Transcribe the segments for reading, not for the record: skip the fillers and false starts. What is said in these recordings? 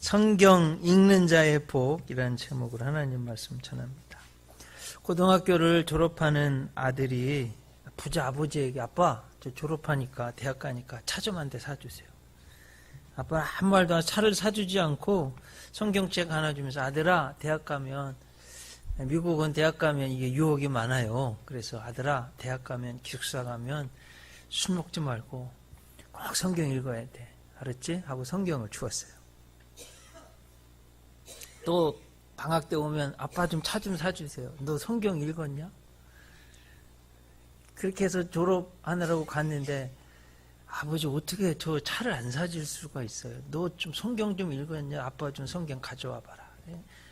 성경 읽는 자의 복이라는 제목으로 하나님 말씀 전합니다. 고등학교를 졸업하는 아들이 부자 아버지에게 아빠 저 졸업하니까 대학 가니까 차 좀 한 대 사주세요. 아빠는 아무 말도 안 하고 차를 사주지 않고 성경책 하나 주면서 아들아 대학 가면 미국은 대학 가면 이게 유혹이 많아요. 그래서 아들아 대학 가면 기숙사 가면 술 먹지 말고 꼭 성경 읽어야 돼. 알았지? 하고 성경을 주었어요. 또 방학 때 오면 아빠 좀 차 좀 사주세요. 너 성경 읽었냐? 그렇게 해서 졸업하느라고 갔는데 아버지 어떻게 저 차를 안 사줄 수가 있어요? 너 좀 성경 좀 읽었냐? 아빠 좀 성경 가져와 봐라.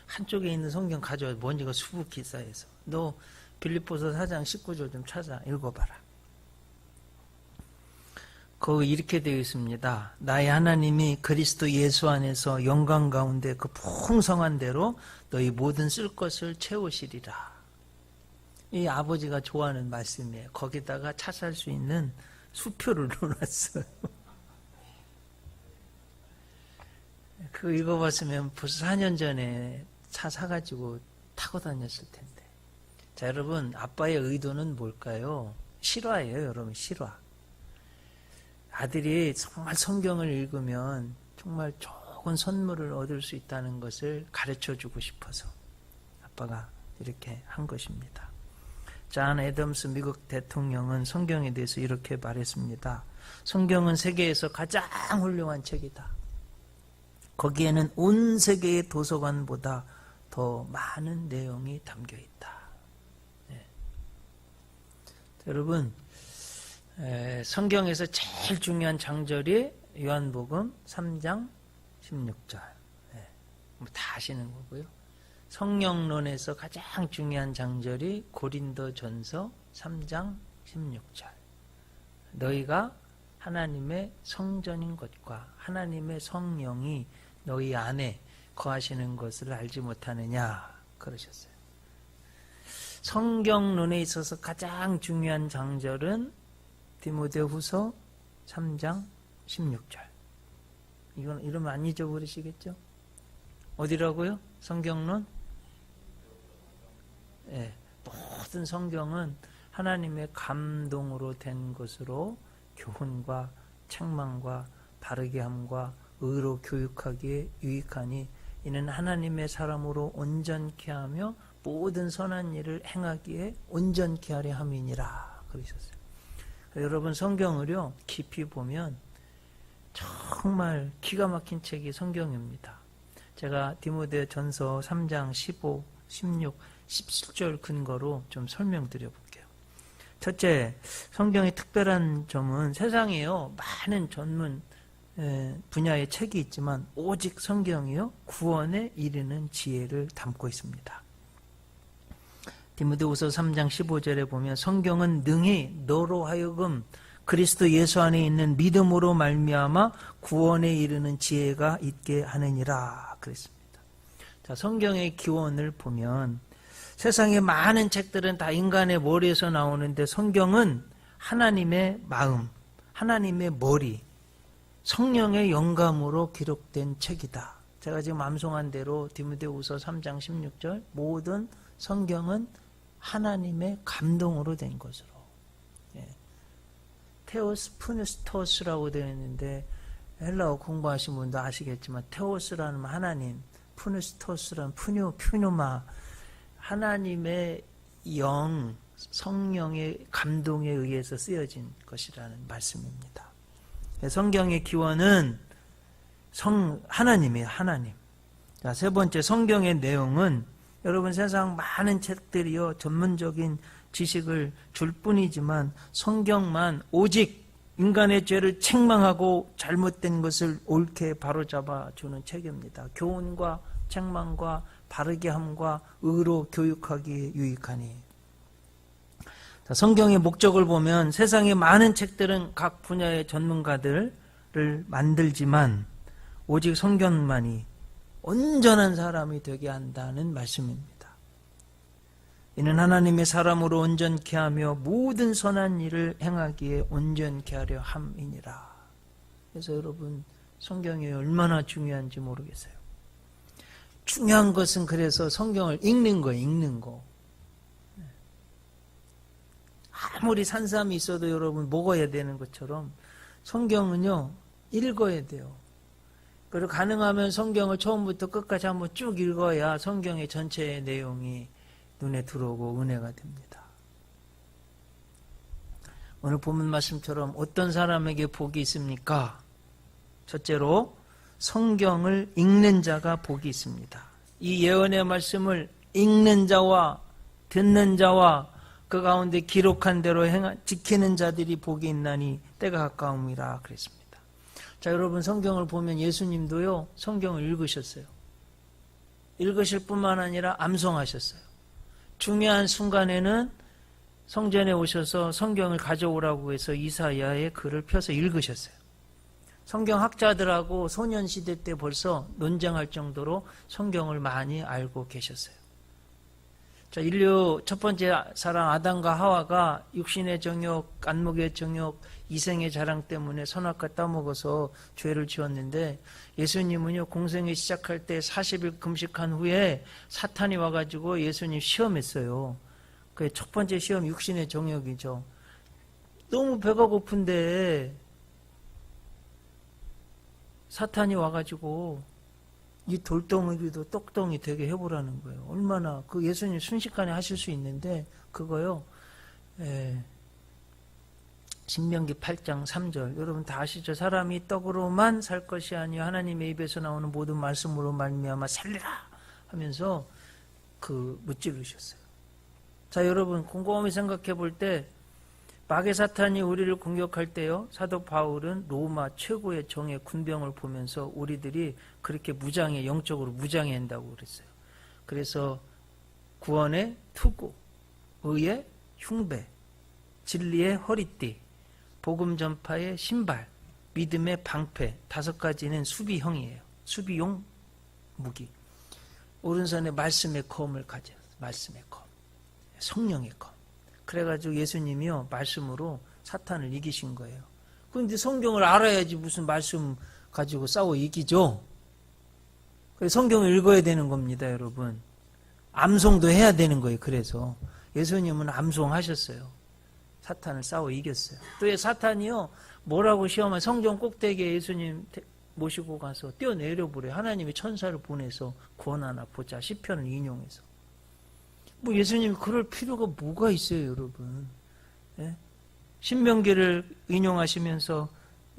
한쪽에 있는 성경 가져와. 먼지가 수북히 쌓여서. 너 빌립보서 4장 19절 좀 찾아 읽어봐라. 거기 이렇게 되어 있습니다. 나의 하나님이 그리스도 예수 안에서 영광 가운데 그 풍성한 대로 너희 모든 쓸 것을 채우시리라. 이 아버지가 좋아하는 말씀이에요. 거기다가 차 살 수 있는 수표를 넣어놨어요. 그거 읽어봤으면 벌써 4년 전에 차 사가지고 타고 다녔을 텐데. 자, 여러분, 아빠의 의도는 뭘까요? 실화예요, 여러분, 실화. 아들이 정말 성경을 읽으면 정말 좋은 선물을 얻을 수 있다는 것을 가르쳐주고 싶어서 아빠가 이렇게 한 것입니다. 존 애덤스 미국 대통령은 성경에 대해서 이렇게 말했습니다. 성경은 세계에서 가장 훌륭한 책이다. 거기에는 온 세계의 도서관보다 더 많은 내용이 담겨 있다. 네. 여러분, 성경에서 제일 중요한 장절이 요한복음 3장 16절. 다 아시는 거고요. 성령론에서 가장 중요한 장절이 고린도전서 3장 16절. 너희가 하나님의 성전인 것과 하나님의 성령이 너희 안에 거하시는 것을 알지 못하느냐 그러셨어요. 성경론에 있어서 가장 중요한 장절은 디모데후서 3장 16절. 이건 이러면 안 잊어버리시겠죠? 어디라고요? 성경론? 네, 모든 성경은 하나님의 감동으로 된 것으로 교훈과 책망과 바르게 함과 의로 교육하기에 유익하니 이는 하나님의 사람으로 온전케 하며 모든 선한 일을 행하기에 온전케 하려 함이니라 그러셨어요. 여러분 성경을요 깊이 보면 정말 기가 막힌 책이 성경입니다. 제가 디모데전서 3장 15, 16, 17절 근거로 좀 설명드려 볼게요. 첫째, 성경의 특별한 점은 세상에요 많은 전문 분야의 책이 있지만 오직 성경이요 구원에 이르는 지혜를 담고 있습니다. 디모데후서 3장 15절에 보면 성경은 능히 너로 하여금 그리스도 예수 안에 있는 믿음으로 말미암아 구원에 이르는 지혜가 있게 하느니라 그랬습니다. 자, 성경의 기원을 보면 세상의 많은 책들은 다 인간의 머리에서 나오는데 성경은 하나님의 마음, 하나님의 머리, 성령의 영감으로 기록된 책이다. 제가 지금 암송한 대로 디모데후서 3장 16절 모든 성경은 하나님의 감동으로 된 것으로. 테오스 푸누스토스라고 되어 있는데 헬라어 공부하신 분도 아시겠지만 테오스라는 하나님, 푸누스토스라는 푸누마 하나님의 영, 성령의 감동에 의해서 쓰여진 것이라는 말씀입니다. 성경의 기원은 하나님이에요. 하나님. 자, 세 번째 성경의 내용은 여러분 세상 많은 책들이요 전문적인 지식을 줄 뿐이지만 성경만 오직 인간의 죄를 책망하고 잘못된 것을 옳게 바로잡아 주는 책입니다. 교훈과 책망과 바르게 함과 의로 교육하기에 유익하니. 자, 성경의 목적을 보면 세상의 많은 책들은 각 분야의 전문가들을 만들지만 오직 성경만이 온전한 사람이 되게 한다는 말씀입니다. 이는 하나님의 사람으로 온전케 하며 모든 선한 일을 행하기에 온전케 하려 함이니라. 그래서 여러분 성경이 얼마나 중요한지 모르겠어요. 중요한 것은 그래서 성경을 읽는 거예요. 읽는 거. 아무리 산삼이 있어도 여러분 먹어야 되는 것처럼 성경은요 읽어야 돼요. 그리고 가능하면 성경을 처음부터 끝까지 한번 쭉 읽어야 성경의 전체의 내용이 눈에 들어오고 은혜가 됩니다. 오늘 본문 말씀처럼 어떤 사람에게 복이 있습니까? 첫째로 성경을 읽는 자가 복이 있습니다. 이 예언의 말씀을 읽는 자와 듣는 자와 그 가운데 기록한 대로 지키는 자들이 복이 있나니 때가 가까움이라 그랬습니다. 자, 여러분 성경을 보면 예수님도요 성경을 읽으셨어요. 읽으실 뿐만 아니라 암송하셨어요. 중요한 순간에는 성전에 오셔서 성경을 가져오라고 해서 이사야의 글을 펴서 읽으셨어요. 성경학자들하고 소년시대 때 벌써 논쟁할 정도로 성경을 많이 알고 계셨어요. 자, 인류 첫 번째 사람 아담과 하와가 육신의 정욕, 안목의 정욕, 이생의 자랑 때문에 선악과 따먹어서 죄를 지었는데 예수님은요 공생에 시작할 때 40일 금식한 후에 사탄이 와가지고 예수님 시험했어요. 그 첫 번째 시험 육신의 정욕이죠. 너무 배가 고픈데 사탄이 와가지고 이 돌덩이도 떡덩이 되게 해보라는 거예요. 얼마나 그 예수님 순식간에 하실 수 있는데 그거요. 신명기 8장 3절 여러분 다 아시죠? 사람이 떡으로만 살 것이 아니요 하나님의 입에서 나오는 모든 말씀으로 말미암아 살리라 하면서 무찌르셨어요. 자, 여러분 곰곰이 생각해 볼 때 마귀 사탄이 우리를 공격할 때요 사도 바울은 로마 최고의 정예 군병을 보면서 우리들이 그렇게 무장해 영적으로 무장해야 한다고 그랬어요. 그래서 구원의 투구, 의의 흉배, 진리의 허리띠, 복음 전파의 신발, 믿음의 방패 5가지는 수비형이에요. 수비용 무기. 오른손에 말씀의 검을 가져요. 말씀의 검, 성령의 검. 그래가지고 예수님이요 말씀으로 사탄을 이기신 거예요. 그런데 성경을 알아야지 무슨 말씀 가지고 싸워 이기죠. 그래서 성경을 읽어야 되는 겁니다, 여러분. 암송도 해야 되는 거예요. 그래서 예수님은 암송하셨어요. 사탄을 싸워 이겼어요. 또 사탄이요 뭐라고 시험한 성전 꼭대기에 예수님 모시고 가서 뛰어내려버려요. 하나님이 천사를 보내서 구원하나 보자 시편을 인용해서. 뭐 예수님이 그럴 필요가 뭐가 있어요, 여러분. 예? 신명기를 인용하시면서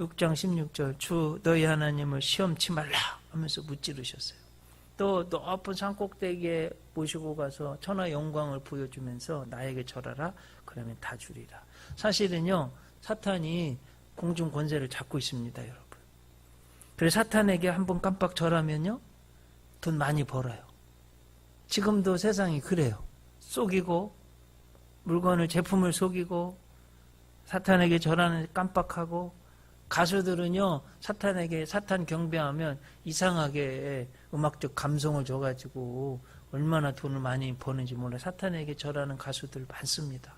6장 16절 주 너희 하나님을 시험치 말라 하면서 무찌르셨어요. 또 높은 산꼭대기에 모시고 가서 천하 영광을 보여주면서 나에게 절하라 그러면 다 주리라. 사실은요 사탄이 공중 권세를 잡고 있습니다, 여러분. 그래서 사탄에게 한번 깜빡 절하면요 돈 많이 벌어요. 지금도 세상이 그래요. 속이고 물건을 제품을 속이고 사탄에게 절하는 깜빡하고 가수들은요 사탄에게 사탄 경배하면 이상하게 음악적 감성을 줘가지고 얼마나 돈을 많이 버는지 몰라요. 사탄에게 절하는 가수들 많습니다.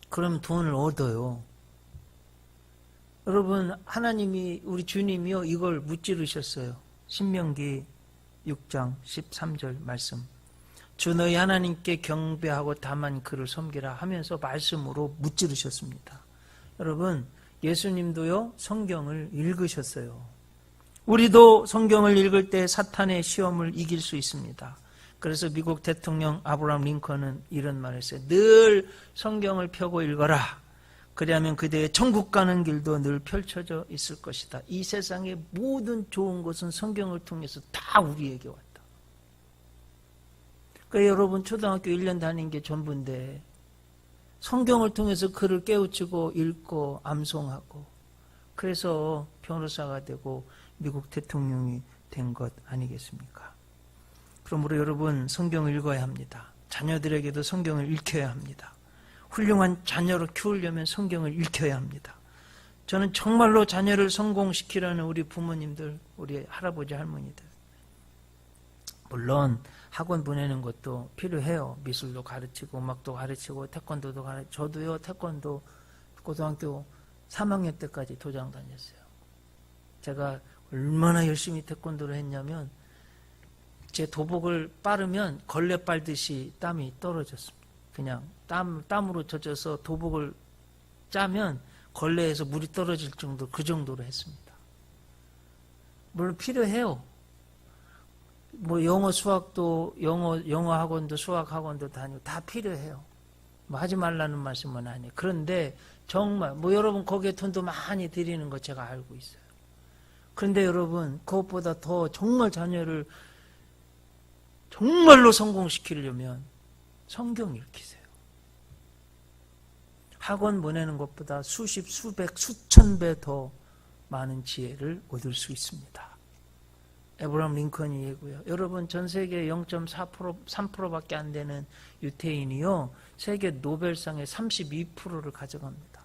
그럼 돈을 얻어요. 여러분 하나님이 우리 주님이요 이걸 무찌르셨어요. 신명기 6장 13절 말씀 주 너희 하나님께 경배하고 다만 그를 섬기라 하면서 말씀으로 무찌르셨습니다. 여러분 예수님도요 성경을 읽으셨어요. 우리도 성경을 읽을 때 사탄의 시험을 이길 수 있습니다. 그래서 미국 대통령 아브라함 링컨은 이런 말을 했어요. 늘 성경을 펴고 읽어라. 그리하면 그대의 천국 가는 길도 늘 펼쳐져 있을 것이다. 이 세상의 모든 좋은 것은 성경을 통해서 다 우리에게 왔다. 그러니까 여러분 초등학교 1년 다닌 게 전부인데 성경을 통해서 글을 깨우치고 읽고 암송하고 그래서 변호사가 되고 미국 대통령이 된 것 아니겠습니까? 그러므로 여러분 성경을 읽어야 합니다. 자녀들에게도 성경을 읽혀야 합니다. 훌륭한 자녀로 키우려면 성경을 읽혀야 합니다. 저는 정말로 자녀를 성공시키려는 우리 부모님들, 우리 할아버지 할머니들 물론 학원 보내는 것도 필요해요. 미술도 가르치고 음악도 가르치고 태권도도 가르치고 저도요 태권도 고등학교 3학년 때까지 도장 다녔어요. 제가 얼마나 열심히 태권도를 했냐면 제 도복을 빠르면 걸레 빨듯이 땀이 떨어졌습니다. 그냥 땀으로 젖어서 도복을 짜면 걸레에서 물이 떨어질 정도, 그 정도로 했습니다. 물론 필요해요. 뭐 영어 수학도 영어 학원도 수학 학원도 다니고 다 필요해요. 뭐 하지 말라는 말씀은 아니에요. 그런데 정말 뭐 여러분 거기에 돈도 많이 들이는 거 제가 알고 있어요. 그런데 여러분 그것보다 더 정말 자녀를 정말로 성공시키려면 성경 읽히세요. 학원 보내는 것보다 수십, 수백, 수천 배 더 많은 지혜를 얻을 수 있습니다. 에브라함 링컨이 얘기고요. 여러분 전 세계 0.4%, 3%밖에 안 되는 유태인이요. 세계 노벨상의 32%를 가져갑니다.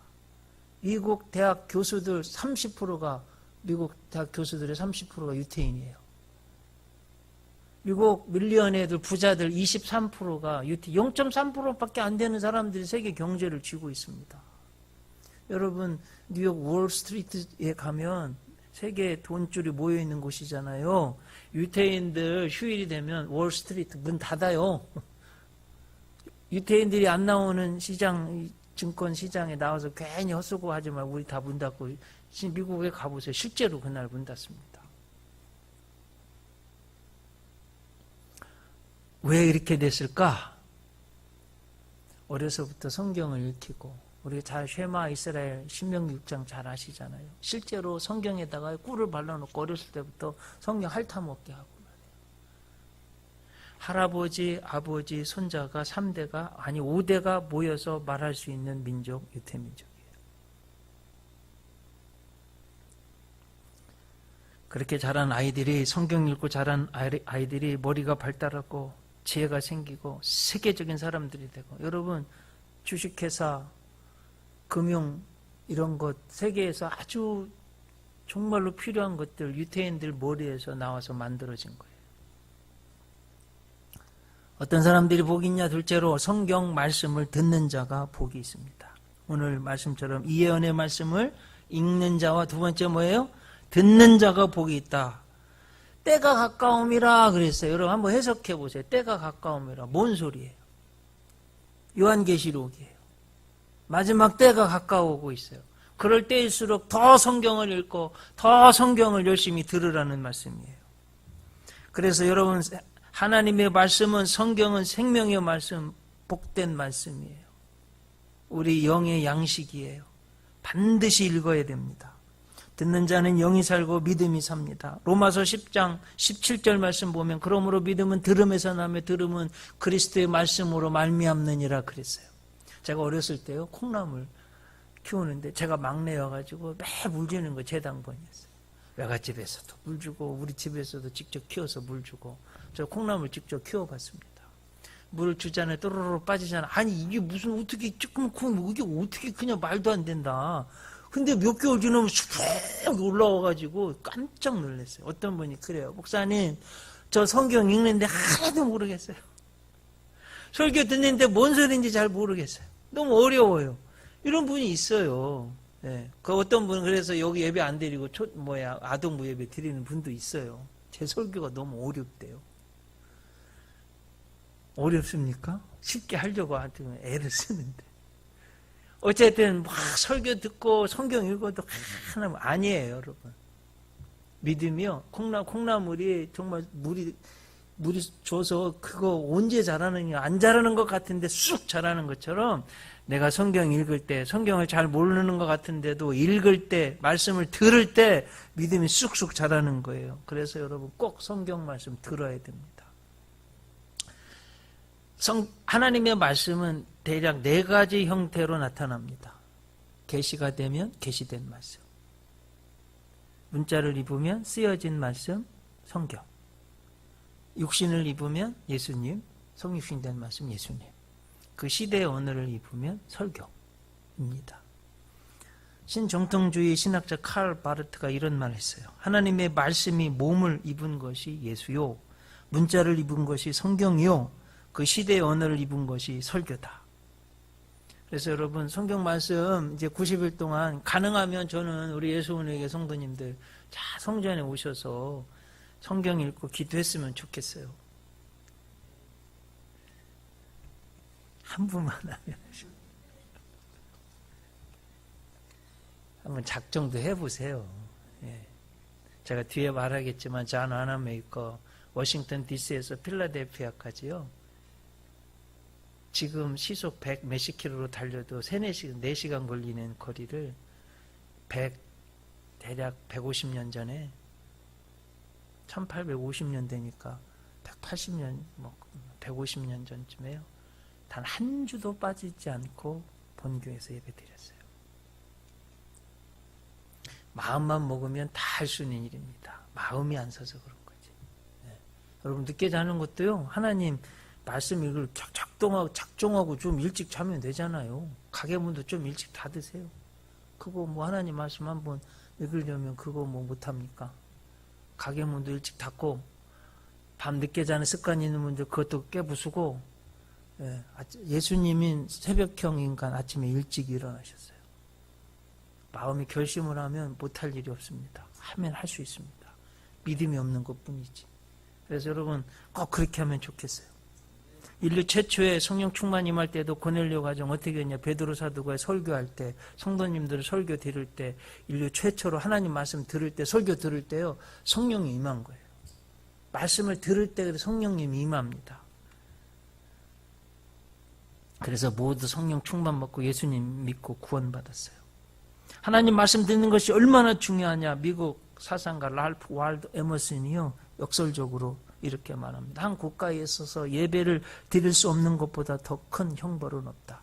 미국 대학 교수들 30%가 미국 대학 교수들의 30%가 유태인이에요. 미국 밀리언애들 부자들 23%가 유태인, 0.3%밖에 안 되는 사람들이 세계 경제를 쥐고 있습니다. 여러분 뉴욕 월스트리트에 가면 세계 돈줄이 모여있는 곳이잖아요. 유태인들 휴일이 되면 월스트리트 문 닫아요. 유태인들이 안 나오는 시장, 증권 시장에 나와서 괜히 헛수고 하지 말고 우리 다 문 닫고 미국에 가보세요. 실제로 그날 문 닫습니다. 왜 이렇게 됐을까? 어려서부터 성경을 읽히고 우리가 잘 쉐마 이스라엘 신명기 6장 잘 아시잖아요. 실제로 성경에다가 꿀을 발라놓고 어렸을 때부터 성경 핥아먹게 하고 말이에요. 할아버지, 아버지, 손자가 3대가 아니 5대가 모여서 말할 수 있는 민족, 유태민족이에요. 그렇게 자란 아이들이 성경 읽고 자란 아이들이 머리가 발달하고 지혜가 생기고 세계적인 사람들이 되고 여러분 주식회사 금융 이런 것 세계에서 아주 정말로 필요한 것들 유태인들 머리에서 나와서 만들어진 거예요. 어떤 사람들이 복이 있냐? 둘째로 성경 말씀을 듣는 자가 복이 있습니다. 오늘 말씀처럼 이 예언의 말씀을 읽는 자와 두 번째 뭐예요? 듣는 자가 복이 있다. 때가 가까움이라 그랬어요. 여러분 한번 해석해 보세요. 때가 가까움이라 뭔 소리예요? 요한계시록이에요. 마지막 때가 가까워오고 있어요. 그럴 때일수록 더 성경을 읽고 더 성경을 열심히 들으라는 말씀이에요. 그래서 여러분 하나님의 말씀은 성경은 생명의 말씀, 복된 말씀이에요. 우리 영의 양식이에요. 반드시 읽어야 됩니다. 듣는 자는 영이 살고 믿음이 삽니다. 로마서 10장 17절 말씀 보면 그러므로 믿음은 들음에서 나며 들음은 그리스도의 말씀으로 말미암느니라 그랬어요. 제가 어렸을 때요 콩나물 키우는데 제가 막내여가지고 매 물 주는 거 제 당번이었어요. 외갓집에서도 물 주고 우리 집에서도 직접 키워서 물 주고 저 콩나물 직접 키워봤습니다. 물 주잖아요. 또르르 빠지잖아. 아니 이게 무슨 어떻게 조금 크면 이게 어떻게 그냥 말도 안 된다. 근데 몇 개월 지나면 쑥 올라와가지고 깜짝 놀랐어요. 어떤 분이 그래요. 목사님 저 성경 읽는데 하나도 모르겠어요. 설교 듣는데 뭔 소리인지 잘 모르겠어요. 너무 어려워요. 이런 분이 있어요. 네. 그 어떤 분은 그래서 여기 예배 안 드리고 아동부 예배 드리는 분도 있어요. 제 설교가 너무 어렵대요. 어렵습니까? 쉽게 하려고 하면 애를 쓰는데. 어쨌든 막 설교 듣고 성경 읽어도 하나 아니에요, 여러분. 믿음이요. 콩나물이 정말 물이 줘서 그거 언제 자라느냐 안 자라는 것 같은데 쑥 자라는 것처럼 내가 성경 읽을 때 성경을 잘 모르는 것 같은데도 읽을 때 말씀을 들을 때 믿음이 쑥쑥 자라는 거예요. 그래서 여러분 꼭 성경 말씀 들어야 됩니다. 하나님의 말씀은 대략 4가지 형태로 나타납니다. 계시가 되면 계시된 말씀, 문자를 입으면 쓰여진 말씀, 성경, 육신을 입으면 예수님, 성육신된 말씀 예수님, 그 시대의 언어를 입으면 설교입니다. 신정통주의 신학자 칼 바르트가 이런 말을 했어요. 하나님의 말씀이 몸을 입은 것이 예수요, 문자를 입은 것이 성경이요, 그 시대의 언어를 입은 것이 설교다. 그래서 여러분 성경 말씀 이제 90일 동안 가능하면 저는 우리 예수은혜교 성도님들 자 성전에 오셔서 성경 읽고 기도했으면 좋겠어요. 한 분만 하면 한번 작정도 해보세요. 예. 제가 뒤에 말하겠지만 존 와나메이커 워싱턴 DC에서 필라델피아까지요. 지금 시속 100 몇십 킬로로 달려도 4시간 걸리는 거리를 대략 150년 전에 1850년대니까 180년 150년 전쯤에요. 단 한 주도 빠지지 않고 본교에서 예배드렸어요. 마음만 먹으면 다 할 수 있는 일입니다. 마음이 안 서서 그런 거지. 네. 여러분 늦게 자는 것도요. 하나님 말씀 읽을 작정하고 좀 일찍 자면 되잖아요. 가게문도 좀 일찍 닫으세요. 그거 뭐 하나님 말씀 한번 읽으려면 그거 뭐 못합니까? 가게문도 일찍 닫고 밤 늦게 자는 습관이 있는 분들 그것도 깨부수고 예, 예수님인 새벽형 인간 아침에 일찍 일어나셨어요. 마음이 결심을 하면 못할 일이 없습니다. 하면 할 수 있습니다. 믿음이 없는 것뿐이지. 그래서 여러분 꼭 그렇게 하면 좋겠어요. 인류 최초의 성령 충만 임할 때도 고넬료 가정 어떻게 했냐. 베드로 사도가 설교할 때 성도님들 설교 들을 때 인류 최초로 하나님 말씀 들을 때 설교 들을 때요. 성령이 임한 거예요. 말씀을 들을 때 성령님이 임합니다. 그래서 모두 성령 충만 받고 예수님 믿고 구원받았어요. 하나님 말씀 듣는 것이 얼마나 중요하냐. 미국 사상가 랄프 월도 에머슨이요. 역설적으로 이렇게 말합니다. 한 국가에 있어서 예배를 드릴 수 없는 것보다 더 큰 형벌은 없다.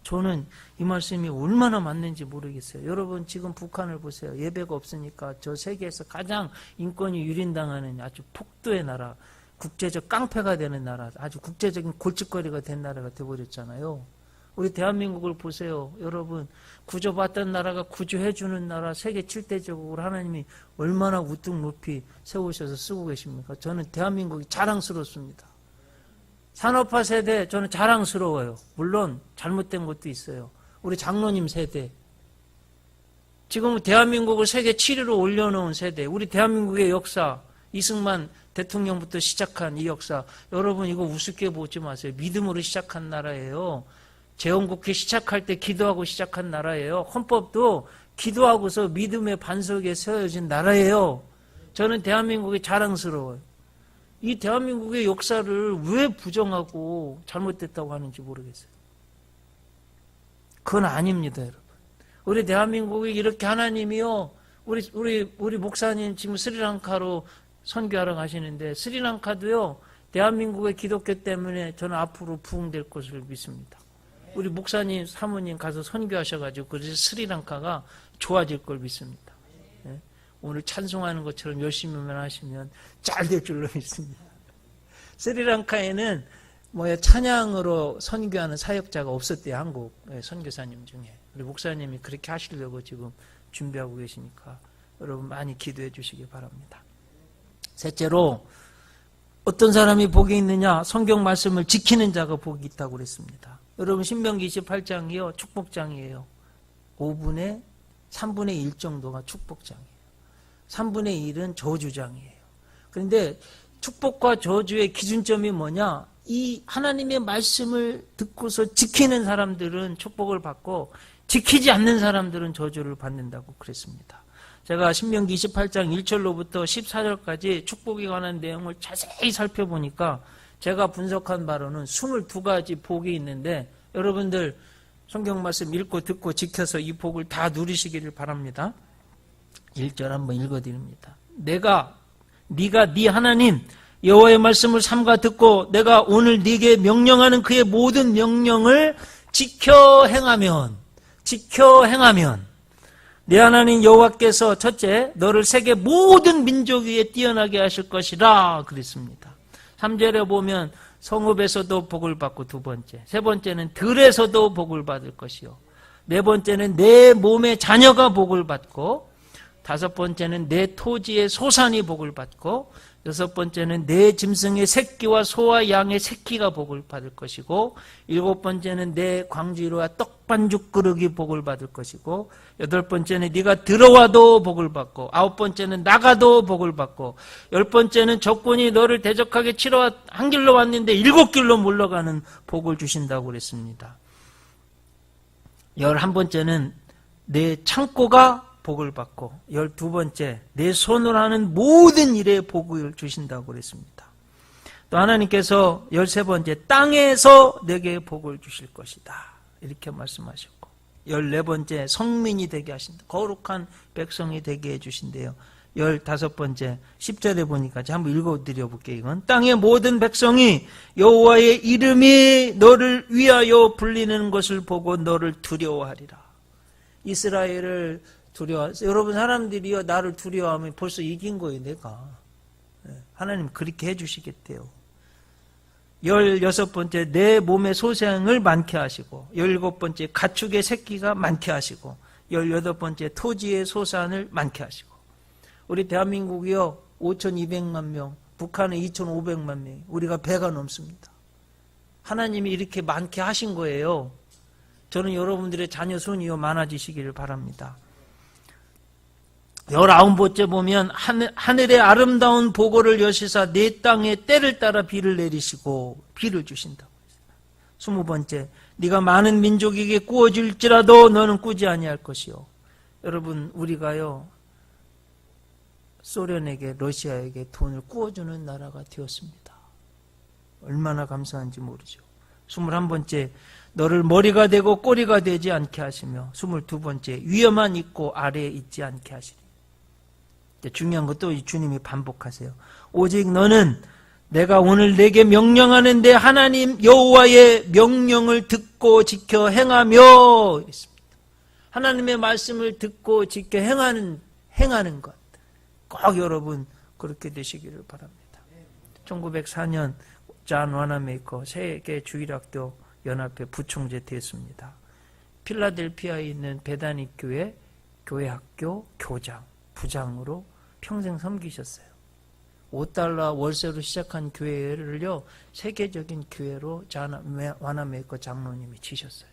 저는 이 말씀이 얼마나 맞는지 모르겠어요. 여러분 지금 북한을 보세요. 예배가 없으니까 저 세계에서 가장 인권이 유린당하는 아주 폭도의 나라, 국제적 깡패가 되는 나라, 아주 국제적인 골칫거리가 된 나라가 되어버렸잖아요. 우리 대한민국을 보세요. 여러분 구조받던 나라가 구조해주는 나라 세계 7대적으로 하나님이 얼마나 우뚝 높이 세우셔서 쓰고 계십니까? 저는 대한민국이 자랑스럽습니다. 산업화 세대 저는 자랑스러워요. 물론 잘못된 것도 있어요. 우리 장로님 세대 지금 대한민국을 세계 7위로 올려놓은 세대 우리 대한민국의 역사 이승만 대통령부터 시작한 이 역사 여러분 이거 우습게 보지 마세요. 믿음으로 시작한 나라예요. 재헌국회 시작할 때 기도하고 시작한 나라예요. 헌법도 기도하고서 믿음의 반석에 세워진 나라예요. 저는 대한민국이 자랑스러워요. 이 대한민국의 역사를 왜 부정하고 잘못됐다고 하는지 모르겠어요. 그건 아닙니다, 여러분. 우리 대한민국이 이렇게 하나님이요. 우리 목사님 지금 스리랑카로 선교하러 가시는데 스리랑카도요. 대한민국의 기독교 때문에 저는 앞으로 부흥될 것을 믿습니다. 우리 목사님, 사모님 가서 선교하셔가지고 그래서 스리랑카가 좋아질 걸 믿습니다. 네? 오늘 찬송하는 것처럼 열심히만 하시면 잘 될 줄로 믿습니다. 스리랑카에는 찬양으로 선교하는 사역자가 없었대요. 한국 선교사님 중에. 우리 목사님이 그렇게 하시려고 지금 준비하고 계시니까 여러분 많이 기도해 주시기 바랍니다. 셋째로 어떤 사람이 복이 있느냐? 성경 말씀을 지키는 자가 복이 있다고 그랬습니다. 여러분 신명기 28장이요. 축복장이에요. 3분의 1 정도가 축복장이에요. 3분의 1은 저주장이에요. 그런데 축복과 저주의 기준점이 뭐냐? 이 하나님의 말씀을 듣고서 지키는 사람들은 축복을 받고 지키지 않는 사람들은 저주를 받는다고 그랬습니다. 제가 신명기 28장 1절로부터 14절까지 축복에 관한 내용을 자세히 살펴보니까 제가 분석한 바로는 22가지 복이 있는데 여러분들 성경 말씀 읽고 듣고 지켜서 이 복을 다 누리시기를 바랍니다. 1절 한번 읽어드립니다. 네가 네 하나님 여호와의 말씀을 삼가 듣고 내가 오늘 네게 명령하는 그의 모든 명령을 지켜 행하면 네 하나님 여호와께서 첫째 너를 세계 모든 민족 위에 뛰어나게 하실 것이라 그랬습니다. 3절에 보면 성읍에서도 복을 받고 두 번째, 세 번째는 들에서도 복을 받을 것이요, 네 번째는 내 몸의 자녀가 복을 받고, 다섯 번째는 내 토지의 소산이 복을 받고, 6번째는 내 짐승의 새끼와 소와 양의 새끼가 복을 받을 것이고, 7번째는 내 광주리와 떡반죽 그릇이 복을 받을 것이고, 8번째는 네가 들어와도 복을 받고, 9번째는 나가도 복을 받고, 10번째는 적군이 너를 대적하게 치러 한 길로 왔는데 7길로 물러가는 복을 주신다고 그랬습니다. 11번째는 내 창고가 복을 받고, 12번째 내 손으로 하는 모든 일에 복을 주신다고 그랬습니다. 또 하나님께서 13번째 땅에서 내게 복을 주실 것이다 이렇게 말씀하셨고, 14번째 성민이 되게 하신다, 거룩한 백성이 되게 해주신대요. 15번째 10절에 보니까 한번 읽어드려 볼게요. 이건 땅의 모든 백성이 여호와의 이름이 너를 위하여 불리는 것을 보고 너를 두려워하리라. 이스라엘을 여러분 사람들이요 나를 두려워하면 벌써 이긴 거예요. 내가 하나님 그렇게 해주시겠대요. 16번째 내 몸의 소생을 많게 하시고, 17번째 가축의 새끼가 많게 하시고, 18번째 토지의 소산을 많게 하시고. 우리 대한민국이요 5,200만 명, 북한은 2,500만 명, 우리가 배가 넘습니다. 하나님이 이렇게 많게 하신 거예요. 저는 여러분들의 자녀 손이요 많아지시기를 바랍니다. 19번째 보면 하늘의 아름다운 보고를 여시사 내 땅에 때를 따라 비를 내리시고 비를 주신다고 했어요. 20번째 네가 많은 민족에게 꾸어질지라도 너는 꾸지 아니할 것이요. 여러분 우리가요 소련에게 러시아에게 돈을 꾸어주는 나라가 되었습니다. 얼마나 감사한지 모르죠. 21번째 너를 머리가 되고 꼬리가 되지 않게 하시며, 22번째 위에만 있고 아래에 있지 않게 하시리. 중요한 것도 주님이 반복하세요. 오직 너는 내가 오늘 내게 명령하는데 하나님 여호와의 명령을 듣고 지켜 행하며 있습니다. 하나님의 말씀을 듣고 지켜 행하는 것. 꼭 여러분 그렇게 되시기를 바랍니다. 1904년 존 와나메이커 세계 주일학교 연합회 부총재 되었습니다. 필라델피아에 있는 베다니 교회 교회학교 교장, 부장으로 평생 섬기셨어요. $5 월세로 시작한 교회를요 세계적인 교회로 존 와나메이커 장로님이 지셨어요.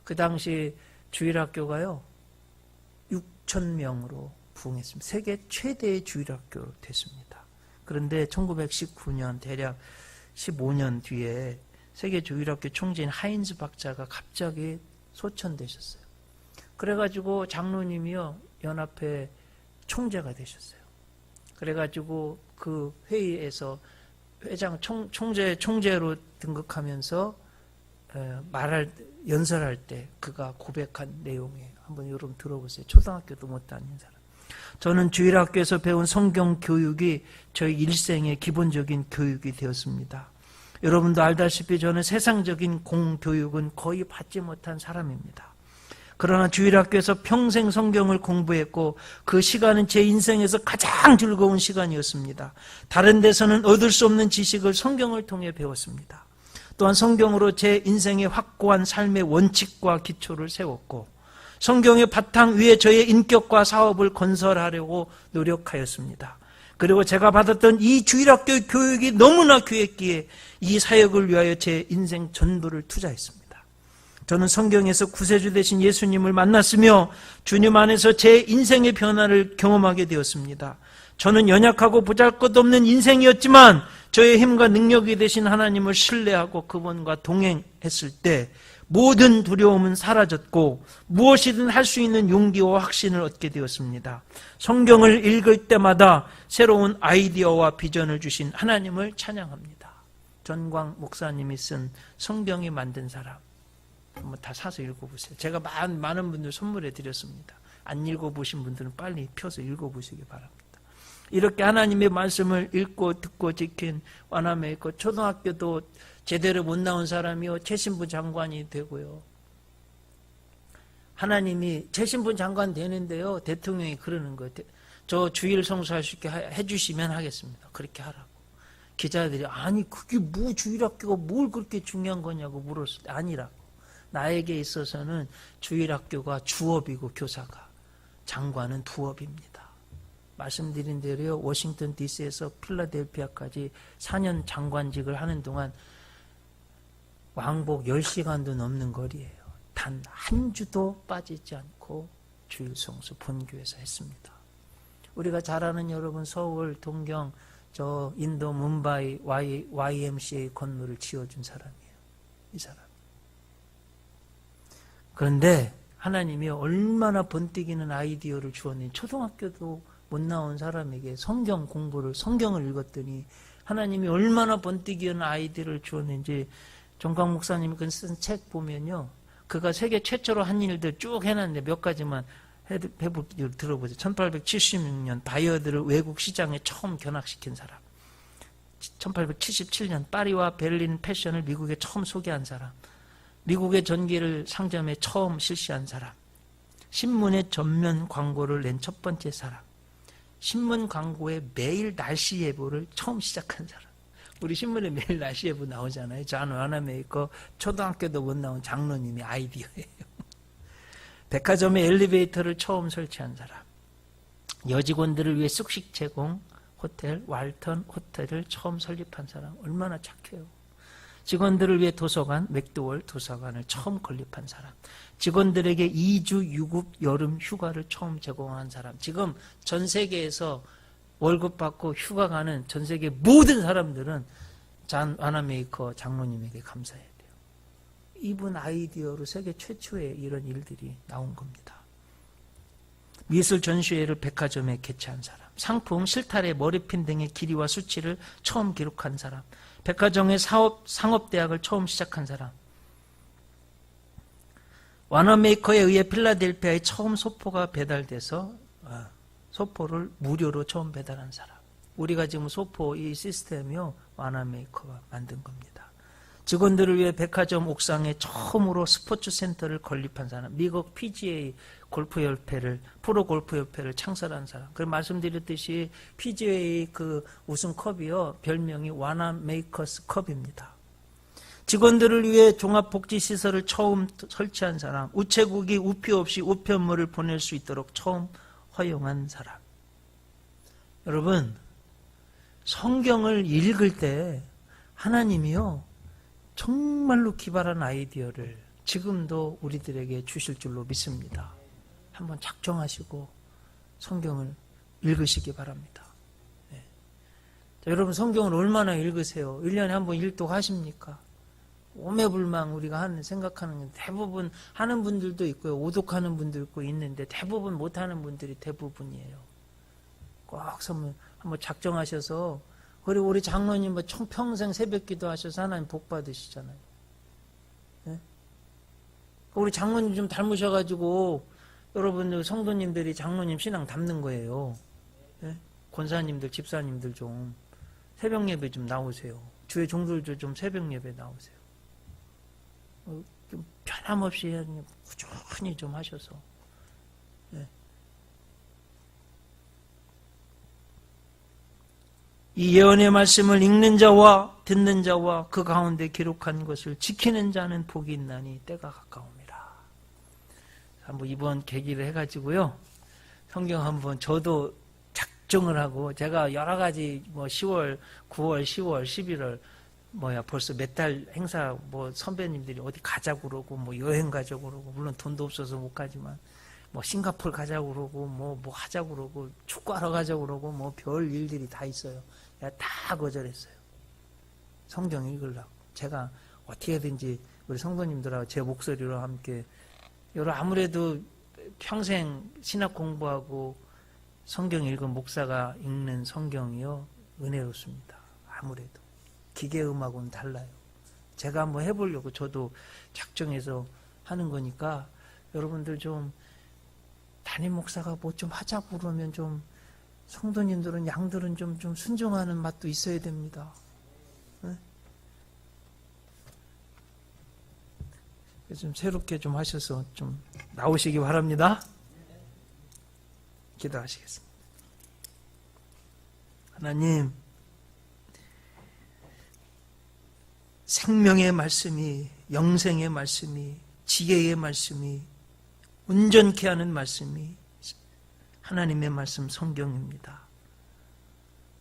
그 당시 주일학교가요 6,000명으로 부흥했습니다. 세계 최대의 주일학교로 됐습니다. 그런데 1919년 대략 15년 뒤에 세계 주일학교 총재인 하인즈 박사가 갑자기 소천되셨어요. 그래가지고 장로님이요 연합회 총재가 되셨어요. 그래가지고 그 회의에서 회장 총재로 등극하면서 연설할 때 그가 고백한 내용이에요. 한번 여러분 들어보세요. 초등학교도 못 다닌 사람. 저는 주일학교에서 배운 성경 교육이 저희 일생의 기본적인 교육이 되었습니다. 여러분도 알다시피 저는 세상적인 공교육은 거의 받지 못한 사람입니다. 그러나 주일학교에서 평생 성경을 공부했고 그 시간은 제 인생에서 가장 즐거운 시간이었습니다. 다른 데서는 얻을 수 없는 지식을 성경을 통해 배웠습니다. 또한 성경으로 제 인생의 확고한 삶의 원칙과 기초를 세웠고 성경의 바탕 위에 저의 인격과 사업을 건설하려고 노력하였습니다. 그리고 제가 받았던 이 주일학교 교육이 너무나 귀했기에 이 사역을 위하여 제 인생 전부를 투자했습니다. 저는 성경에서 구세주 되신 예수님을 만났으며 주님 안에서 제 인생의 변화를 경험하게 되었습니다. 저는 연약하고 보잘것없는 인생이었지만 저의 힘과 능력이 되신 하나님을 신뢰하고 그분과 동행했을 때 모든 두려움은 사라졌고 무엇이든 할 수 있는 용기와 확신을 얻게 되었습니다. 성경을 읽을 때마다 새로운 아이디어와 비전을 주신 하나님을 찬양합니다. 전광 목사님이 쓴 성경이 만든 사람 한번 다 사서 읽어보세요. 제가 많은 분들 선물해 드렸습니다. 안 읽어보신 분들은 빨리 펴서 읽어보시기 바랍니다. 이렇게 하나님의 말씀을 읽고 듣고 지킨 와나메이커 초등학교도 제대로 못 나온 사람이요 최신부 장관이 되고요. 하나님이 최신부 장관 되는데요 대통령이 그러는 거예요. 저 주일 성수할 수 있게 해주시면 하겠습니다. 그렇게 하라고. 기자들이 아니 그게 뭐 주일학교가 뭘 그렇게 중요한 거냐고 물었을 때 아니라고. 나에게 있어서는 주일학교가 주업이고 교사가 장관은 부업입니다. 말씀드린 대로요, 워싱턴 DC에서 필라델피아까지 4년 장관직을 하는 동안 왕복 10시간도 넘는 거리예요. 단 한 주도 빠지지 않고 주일 성수 본교에서 했습니다. 우리가 잘 아는 여러분 서울, 동경, 저 인도 뭄바이 YMCA 건물을 지어준 사람이에요. 이 사람. 그런데 하나님이 얼마나 번뜩이는 아이디어를 주었는지, 초등학교도 못 나온 사람에게 성경을 읽었더니 하나님이 얼마나 번뜩이는 아이디어를 주었는지, 정강 목사님이 쓴 책 보면요, 그가 세계 최초로 한 일들 쭉 해놨는데 몇 가지만 해보기를 들어보세요. 1876년 바이어드를 외국 시장에 처음 견학시킨 사람, 1877년 파리와 베를린 패션을 미국에 처음 소개한 사람, 미국의 전기를 상점에 처음 실시한 사람, 신문에 전면 광고를 낸 첫 번째 사람, 신문 광고에 매일 날씨 예보를 처음 시작한 사람. 우리 신문에 매일 날씨 예보 나오잖아요. 존 와나메이커, 초등학교도 못 나온 장로님이 아이디어예요. 백화점에 엘리베이터를 처음 설치한 사람, 여직원들을 위해 숙식 제공 호텔, 왈턴 호텔을 처음 설립한 사람. 얼마나 착해요. 직원들을 위해 도서관, 맥도월 도서관을 처음 건립한 사람, 직원들에게 2주 유급 여름 휴가를 처음 제공한 사람. 지금 전 세계에서 월급 받고 휴가 가는 전 세계 모든 사람들은 존 와나메이커 장로님에게 감사해야 돼요. 이분 아이디어로 세계 최초의 이런 일들이 나온 겁니다. 미술 전시회를 백화점에 개최한 사람, 상품, 실타래, 머리핀 등의 길이와 수치를 처음 기록한 사람, 백화점의 상업대학을 처음 시작한 사람, 와나메이커에 의해 필라델피아에 처음 소포가 배달돼서 소포를 무료로 처음 배달한 사람. 우리가 지금 소포 이 시스템이요, 와나메이커가 만든 겁니다. 직원들을 위해 백화점 옥상에 처음으로 스포츠 센터를 건립한 사람, 미국 PGA 골프협회를, 프로골프협회를 창설한 사람. 그 말씀드렸듯이 PGA 그 우승컵이요, 별명이 와나메이커스 컵입니다. 직원들을 위해 종합복지시설을 처음 설치한 사람, 우체국이 우표 없이 우편물을 보낼 수 있도록 처음 허용한 사람. 여러분, 성경을 읽을 때 하나님이요, 정말로 기발한 아이디어를 지금도 우리들에게 주실 줄로 믿습니다. 한번 작정하시고 성경을 읽으시기 바랍니다. 네. 자, 여러분, 성경을 얼마나 읽으세요? 1년에 한 번 일독하십니까? 오매불망 우리가 생각하는 게 대부분 하는 분들도 있고요, 오독하는 분들도 있는데 대부분 못하는 분들이 대부분이에요. 꼭 한번 작정하셔서, 그리고 우리 장로님 평생 새벽기도 하셔서 하나님 복 받으시잖아요. 네? 우리 장로님 좀 닮으셔가지고 여러분들 성도님들이 장로님 신앙 닮는 거예요. 네? 권사님들, 집사님들 좀 새벽 예배 좀 나오세요. 주의 종들도 좀 새벽 예배 나오세요. 좀 변함없이 꾸준히 좀 하셔서. 네. 이 예언의 말씀을 읽는 자와 듣는 자와 그 가운데 기록한 것을 지키는 자는 복이 있나니 때가 가까웁니다. 한번 이번 계기를 해가지고요, 성경 한번 저도 작정을 하고, 제가 여러 가지 10월, 9월, 10월, 11월 벌써 몇 달 행사, 선배님들이 어디 가자고 그러고, 여행 가자고 그러고, 물론 돈도 없어서 못 가지만, 싱가포르 가자고 그러고, 뭐 하자고 그러고, 축구하러 가자고 그러고, 별 일들이 다 있어요. 내가 다 거절했어요. 성경 읽으려고. 제가 어떻게든지 우리 성도님들하고 제 목소리로 함께, 여러분 아무래도 평생 신학 공부하고 성경 읽은 목사가 읽는 성경이요, 은혜롭습니다. 아무래도. 기계음하고는 달라요. 제가 한번 해보려고 저도 작정해서 하는 거니까, 여러분들 좀 담임 목사가 뭐 좀 하자고 그러면 좀 성도님들은, 양들은 좀 순종하는 맛도 있어야 됩니다. 네? 좀 새롭게 좀 하셔서 좀 나오시기 바랍니다. 기도하시겠습니다. 하나님, 생명의 말씀이, 영생의 말씀이, 지혜의 말씀이, 온전케 하는 말씀이 하나님의 말씀 성경입니다.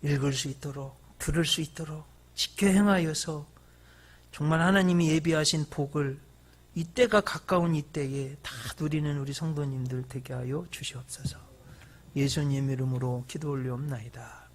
읽을 수 있도록, 들을 수 있도록 지켜 행하여서 정말 하나님이 예비하신 복을 이때가 가까운 이때에 다 누리는 우리 성도님들 되게 하여 주시옵소서. 예수님 이름으로 기도 올리옵나이다.